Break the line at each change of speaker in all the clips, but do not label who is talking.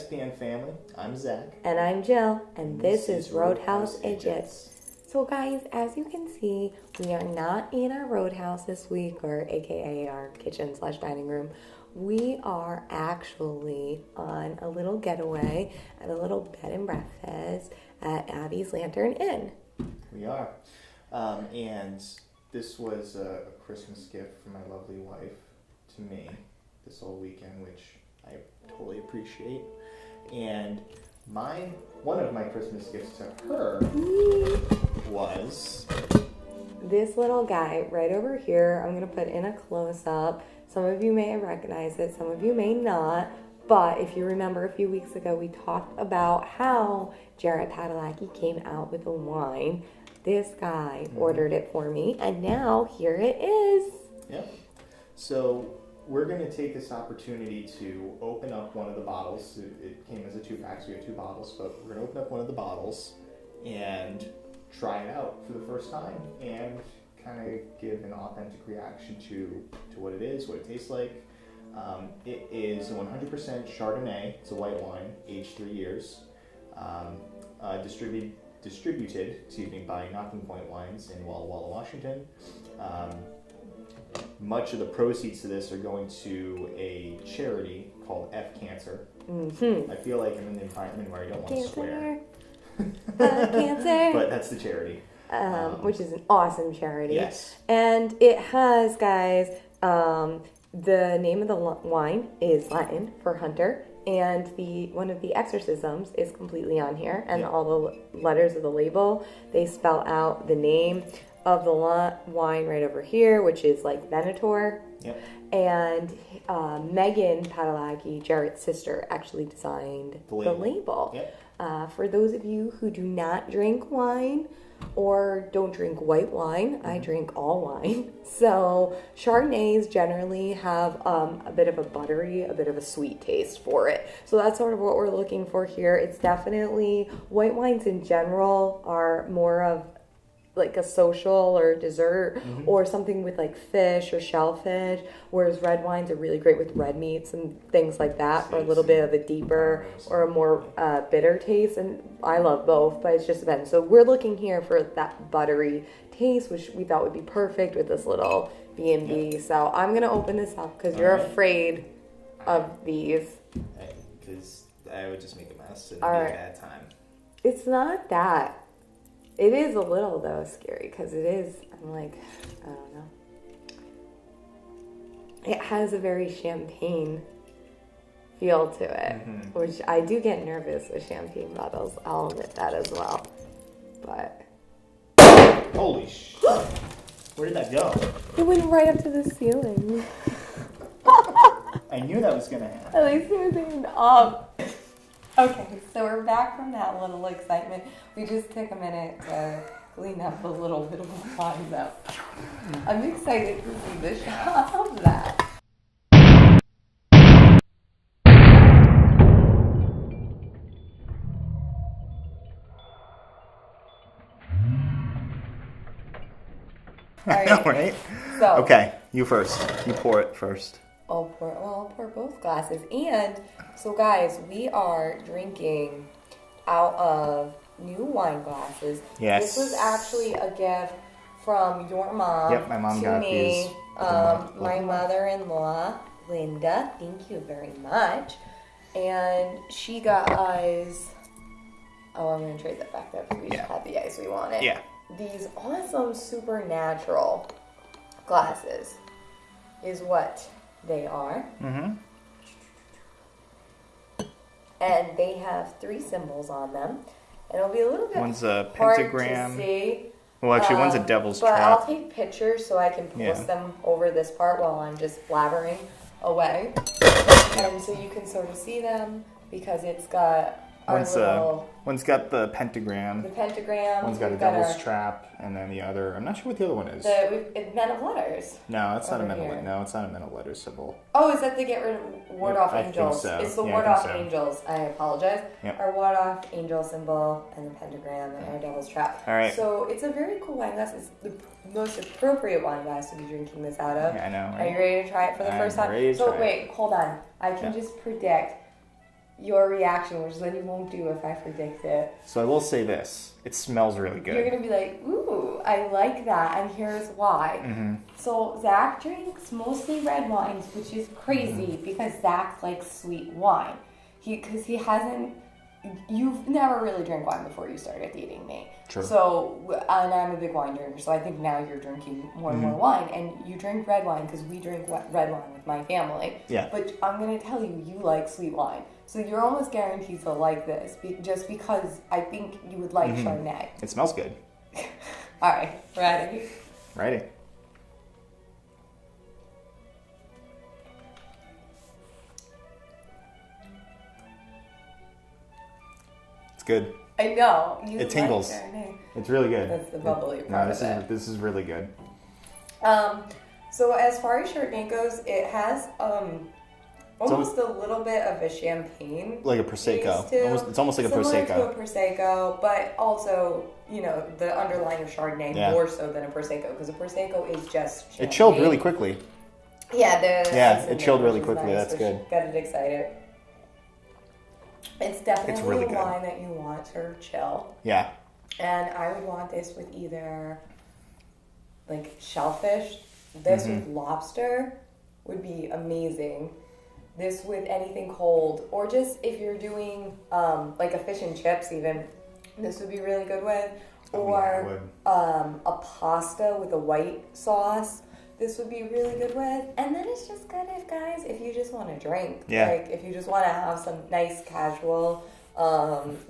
ESPN family. I'm Zach.
And I'm Jill, and this is Roadhouse Idiots. So guys, as you can see, we are not in our roadhouse this week, or aka our kitchen/dining room. We are actually on a little getaway at a little bed and breakfast at Abby's Lantern Inn.
We are. And this was a Christmas gift from my lovely wife to me this whole weekend, which I totally appreciate. And one of my Christmas gifts to her was
this little guy right over here. I'm going to put in a close-up. Some of you may recognize it, some of you may not. But if you remember a few weeks ago, we talked about how Jared Padalecki came out with a wine. This guy ordered it for me, and now here it is.
Yep. So we're going to take this opportunity to open up one of the bottles. It came as a 2-pack, so we have 2 bottles, but we're going to open up one of the bottles and try it out for the first time and kind of give an authentic reaction to what it is, what it tastes like. It is a 100% Chardonnay. It's a white wine, aged 3 years, distributed by Knocking Point Wines in Walla Walla, Washington. Much of the proceeds to this are going to a charity called F Cancer. I feel like I'm in an environment where I don't want to swear.
Cancer.
But that's the charity.
Which is an awesome charity.
Yes.
And it has, guys, the name of the wine is Latin for hunter, and one of the exorcisms is completely on here, and all the letters of the label, they spell out the name of the wine right over here, which is like Venatore.
Yep.
And Megan Padalecki, Jared's sister, actually designed the label.
Yep.
For those of you who do not drink wine or don't drink white wine, I drink all wine. So Chardonnays generally have a bit of a buttery, a bit of a sweet taste for it. So that's sort of what we're looking for here. It's definitely, white wines in general are more of like a social or dessert or something with like fish or shellfish, whereas red wines are really great with red meats and things like that for a little bit of a deeper or a more bitter taste. And I love both, but it's just depends. So we're looking here for that buttery taste, which we thought would be perfect with this little B&B. So I'm going to open this up because you're afraid of these.
Because I would just make a mess and
All
it'd
right.
be a bad time.
It's not that. It is a little, though, scary, because it is, I'm like, I don't know. It has a very champagne feel to it, which I do get nervous with champagne bottles. I'll admit that as well. But...
Holy shit. Where did that go?
It went right up to the ceiling.
I knew that was going to happen.
At least it was aimed up. Okay, so we're back from that little excitement. We just took a minute to clean up a little bit of lines up. I'm excited to see the shot of that.
I know, right?
So,
okay, you first. You pour it first.
I'll pour both glasses. And so guys, we are drinking out of new wine glasses.
Yes.
This was actually a gift from your mom.
Yep, my mom
to
got
me.
these.
My mother-in-law, Linda. Thank you very much. And she got us. Oh, I'm gonna trade that back there because we should have the ice we wanted.
Yeah.
These awesome supernatural glasses is what they are. And they have 3 symbols on them. And it'll be a little bit
one's a
hard
pentagram.
to see.
Well, actually, one's a devil's
but
trap.
I'll take pictures so I can post them over this part while I'm just blabbering away. And so you can sort of see them because it's got our little...
One's got the pentagram.
The pentagram.
One's got a devil's trap, and then the other, I'm not sure what the other one is.
The Men of Letters.
No, it's not a Men of
Letters.
No, it's not a Men of Letters symbol.
Oh, is that the get rid of ward off
I
angels?
think so.
It's the
Yeah,
ward
I think
off
so.
angels. I apologize.
Yep.
Our ward off angel symbol and the pentagram and our devil's trap.
All right.
So it's a very cool wine glass. It's the most appropriate wine glass to be drinking this out of.
Yeah, I know. Right?
Are you ready to try it for the first time?
Ready to
So
try
wait, hold on. I can just predict your reaction, which then you won't do if I predict it.
So I will say this. It smells really good.
You're going to be like, ooh, I like that, and here's why.
Mm-hmm.
So Zach drinks mostly red wines, which is crazy because Zach likes sweet wine. Because he hasn't... You've never really drank wine before you started dating me.
True.
So, and I'm a big wine drinker, so I think now you're drinking more and more wine. And you drink red wine because we drink red wine with my family.
Yeah.
But I'm going to tell you, you like sweet wine. So you're almost guaranteed to like this, just because I think you would like Chardonnay.
It smells good.
All right, ready?
Ready. It's good.
I know.
It tingles.
Chardonnay.
It's really good.
That's the bubbly part
No,
of it.
this is really good.
So as far as Chardonnay goes, it has almost a little bit of a champagne,
like a prosecco.
taste
It's almost like a
similar
prosecco.
to a prosecco, but also the underlying of Chardonnay more so than a prosecco, because a prosecco is just champagne.
It chilled really quickly.
Yeah,
it chilled really quickly. That's good.
Got it excited. It's definitely
really
a
good.
wine that you want to chill.
Yeah.
And I would want this with either like shellfish. This with lobster would be amazing. This with anything cold, or just if you're doing like a fish and chips even, this would be really good with. Or a pasta with a white sauce. This would be really good with. And then it's just good if you just want to drink.
Yeah.
Like if you just want to have some nice casual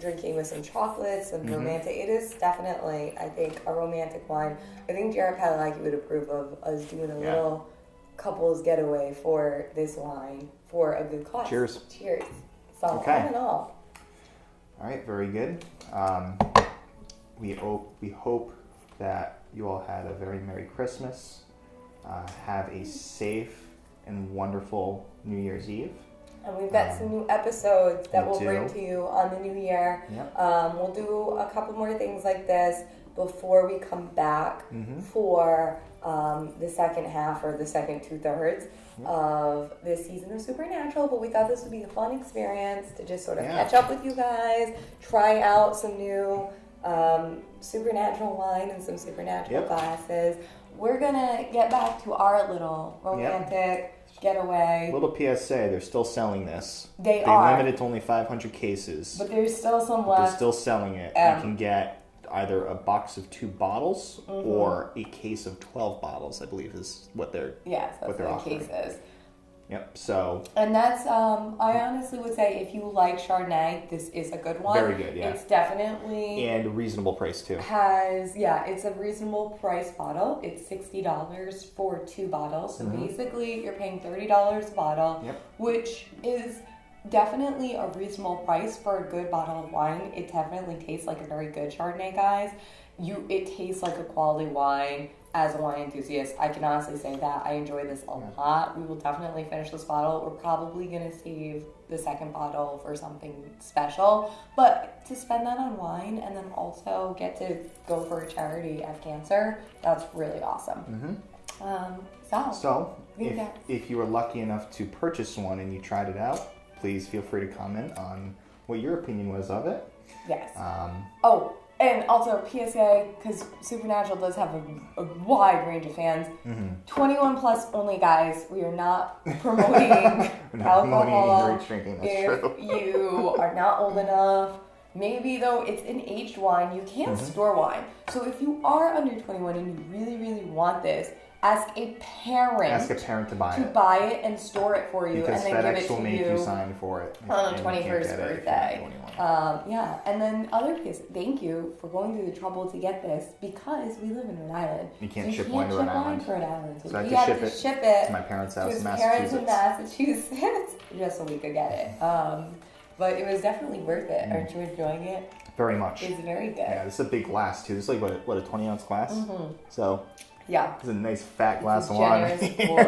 drinking with some chocolates, some romantic. It is definitely, I think, a romantic wine. I think Jared Padalecki would approve of us doing a little couples getaway for this wine for a good cause.
Cheers.
Cheers. So all in all.
All right, very good. We hope that you all had a very Merry Christmas. Have a safe and wonderful New Year's Eve.
And we've got some new episodes that we'll bring
do.
to you on the new year.
Yep.
We'll do a couple more things like this before we come back for the second half or the second 2/3 of this season of Supernatural. But we thought this would be a fun experience to just sort of catch up with you guys, try out some new Supernatural wine and some Supernatural glasses. We're gonna get back to our little romantic getaway.
Little PSA, they're still selling this.
They are.
Limited to only 500 cases.
But there's still some
They're
left.
still selling it. You can get either a box of 2 bottles or a case of 12 bottles, I believe is what they're
Yes, that's
what they're
what the
offering.
case is.
Yep, so...
And that's, I honestly would say if you like Chardonnay, this is a good one.
Very good, yeah.
It's definitely...
And a reasonable price, too.
It's a reasonable price bottle. It's $60 for 2 bottles. So basically, you're paying $30 a bottle, which is definitely a reasonable price for a good bottle of wine. It definitely tastes like a very good Chardonnay, guys. It tastes like a quality wine. As a wine enthusiast, I can honestly say that I enjoy this a lot. We will definitely finish this bottle. We're probably going to save the second bottle for something special. But to spend that on wine and then also get to go for a charity of cancer, that's really awesome.
So, if you were lucky enough to purchase one and you tried it out, please feel free to comment on what your opinion was of it.
Yes. And also PSA, because Supernatural does have a wide range of fans. 21 plus only, guys. We are not promoting alcohol.
Underage drinking. That's
If
true.
you are not old enough, maybe though it's an aged wine, you can't store wine. So if you are under 21 and you really, really want this, ask a parent
to buy it.
And store it for you,
Because
and then
FedEx
give it
will
to
make
you
you sign for it
on the
and you can't
21st
get it if you're
birthday.
21.
And then other cases, thank you for going through the trouble to get this, because we live in Rhode Island.
You can't
So
ship wine to Rhode Island.
For Rhode Island. So
So I
we
had
had
to
to ship it
to my parents' house
to
in
his parents in
Massachusetts.
Massachusetts just so we could get it. But it was definitely worth it. Aren't you enjoying it?
Very much.
It's very good.
Yeah, this is a big glass too. This is like what a 20-ounce glass. So
Yeah.
it's a nice fat glass
It's a
of wine.
generous pour.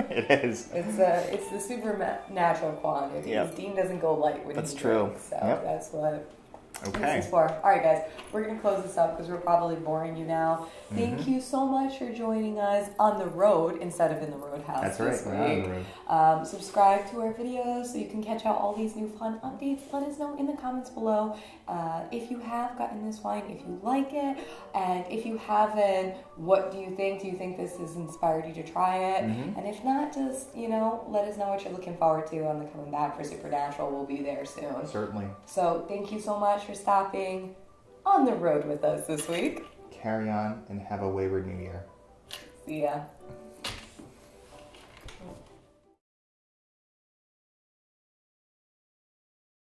It is.
It's the supernatural quantity.
Yep.
Dean doesn't go light when
That's
he
true.
drinks, so
Yep.
that's what.
Okay.
This is for. All right, guys, we're going to close this up because we're probably boring you now. Thank you so much for joining us on the road instead of in the roadhouse.
That's right.
this
We're on
week.
the road.
Subscribe to our videos so you can catch out all these new fun updates. Let us know in the comments below if you have gotten this wine, if you like it, and if you haven't, what do you think? Do you think this has inspired you to try it? And if not, just, let us know what you're looking forward to on the Coming Back for Supernatural. We'll be there soon.
Certainly.
So thank you so much for stopping on the road with us this week.
Carry on and have a wayward new year.
See ya.